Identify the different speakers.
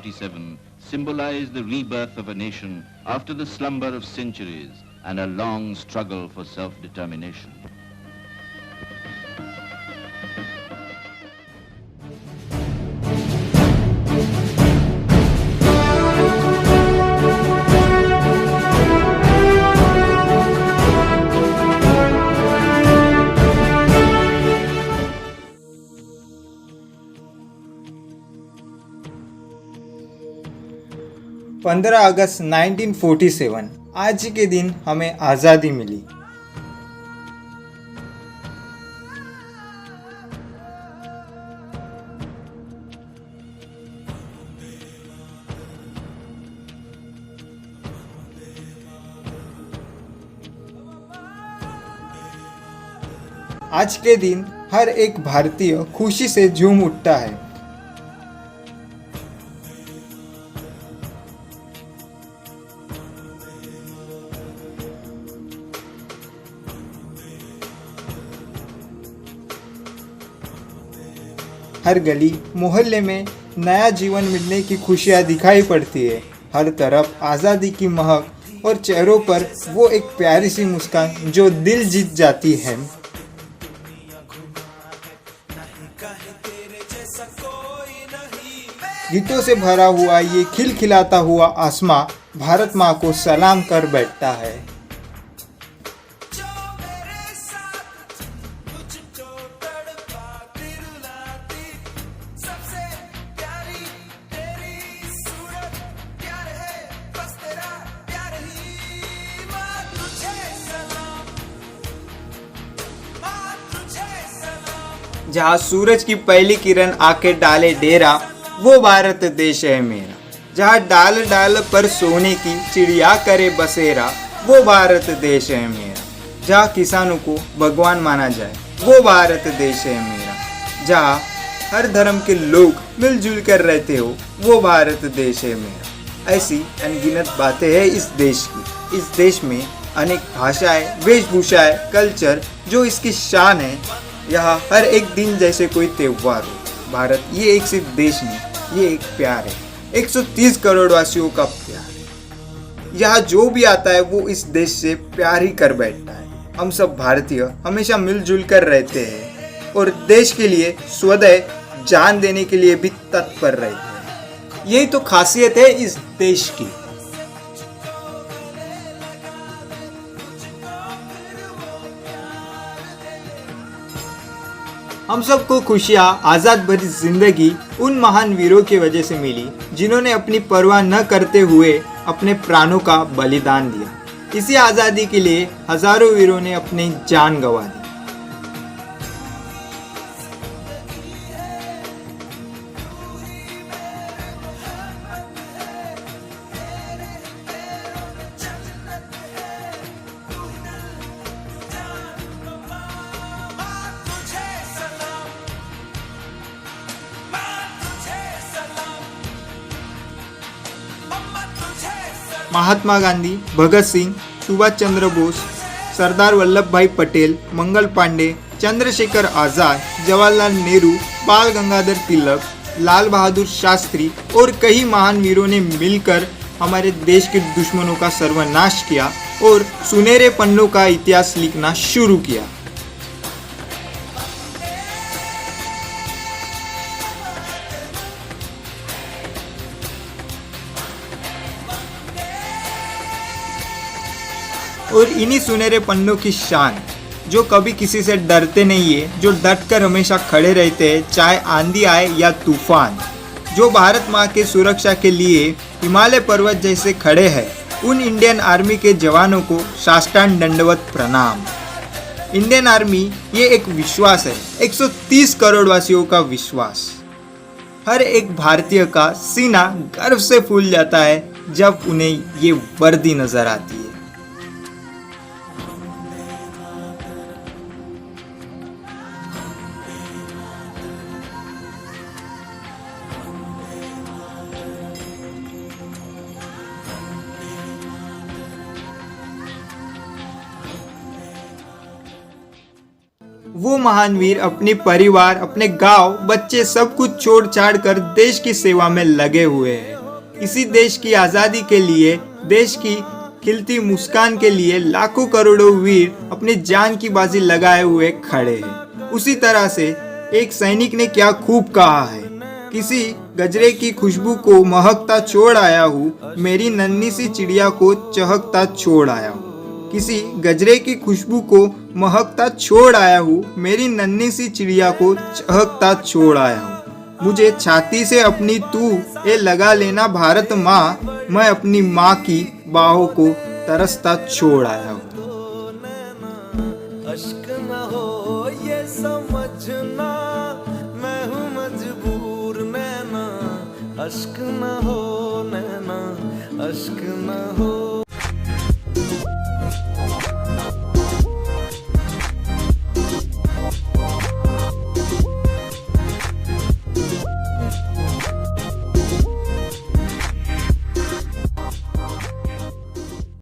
Speaker 1: 1947 symbolized the rebirth of a nation after the slumber of centuries and a long struggle for self-determination.
Speaker 2: पंद्रह अगस्त 1947 आज के दिन हमें आज़ादी मिली। आज के दिन हर एक भारतीय खुशी से झूम उठता है। हर गली मोहल्ले में नया जीवन मिलने की खुशियाँ दिखाई पड़ती है। हर तरफ आज़ादी की महक और चेहरों पर वो एक प्यारी सी मुस्कान जो दिल जीत जाती है। गीतों से भरा हुआ ये खिलखिलाता हुआ आसमां भारत माँ को सलाम कर बैठता है। जहाँ सूरज की पहली किरण आके डाले डेरा, वो भारत देश है मेरा। जहाँ डाल डाल पर सोने की चिड़िया करे बसेरा, वो भारत देश है मेरा। जहाँ किसानों को भगवान माना जाए, वो भारत देश है मेरा। जहाँ हर धर्म के लोग मिलजुल कर रहते हो, वो भारत देश है मेरा। ऐसी अनगिनत बातें हैं इस देश की। इस देश में अनेक भाषाएं, वेशभूषाएं, कल्चर जो इसकी शान है। यहाँ हर एक दिन जैसे कोई त्योहार हो। भारत ये एक सिर्फ देश नहीं, ये एक प्यार है। 130 करोड़ वासियों का प्यार। यहाँ जो भी आता है वो इस देश से प्यार ही कर बैठता है। हम सब भारतीय हमेशा मिलजुल कर रहते हैं और देश के लिए स्वतः जान देने के लिए भी तत्पर रहते हैं। यही तो खासियत है इस देश की। हम सबको खुशियाँ, आज़ाद भरी जिंदगी उन महान वीरों की वजह से मिली जिन्होंने अपनी परवाह न करते हुए अपने प्राणों का बलिदान दिया। इसी आज़ादी के लिए हजारों वीरों ने अपनी जान गंवा दी। महात्मा गांधी, भगत सिंह, सुभाष चंद्र बोस, सरदार वल्लभ भाई पटेल, मंगल पांडे, चंद्रशेखर आज़ाद, जवाहरलाल नेहरू, बाल गंगाधर तिलक, लाल बहादुर शास्त्री और कई महान वीरों ने मिलकर हमारे देश के दुश्मनों का सर्वनाश किया और सुनहरे पन्नों का इतिहास लिखना शुरू किया। और इन्हीं सुनहरे पन्नों की शान जो कभी किसी से डरते नहीं है, जो डट कर हमेशा खड़े रहते हैं चाहे आंधी आए या तूफान, जो भारत माँ के सुरक्षा के लिए हिमालय पर्वत जैसे खड़े हैं, उन इंडियन आर्मी के जवानों को साष्टांग दंडवत प्रणाम। इंडियन आर्मी ये एक विश्वास है, 130 करोड़ वासियों का विश्वास। हर एक भारतीय का सीना गर्व से फूल जाता है जब उन्हें ये वर्दी नजर आती है। वो महान वीर अपने परिवार, अपने गांव, बच्चे सब कुछ छोड़ छाड़ कर देश की सेवा में लगे हुए हैं। इसी देश की आज़ादी के लिए, देश की खिलती मुस्कान के लिए लाखों करोड़ों वीर अपनी जान की बाजी लगाए हुए खड़े हैं। उसी तरह से एक सैनिक ने क्या खूब कहा है, किसी गजरे की खुशबू को महकता छोड़ आया हूँ, मेरी नन्ही सी चिड़िया को चहकता छोड़ आया हूँ। किसी गजरे की खुशबू को महकता छोड़ आया हूँ, मेरी नन्ही सी चिड़िया को चहकता छोड़ आया हूँ। मुझे छाती से अपनी तू ए लगा लेना भारत माँ, मैं अपनी माँ की बाहों को तरसता छोड़ आया हूँ।
Speaker 3: अश्क न हो ये समझना, मैं हूँ मजबूर नैना, अश्क न हो नैना, अश्क न हो।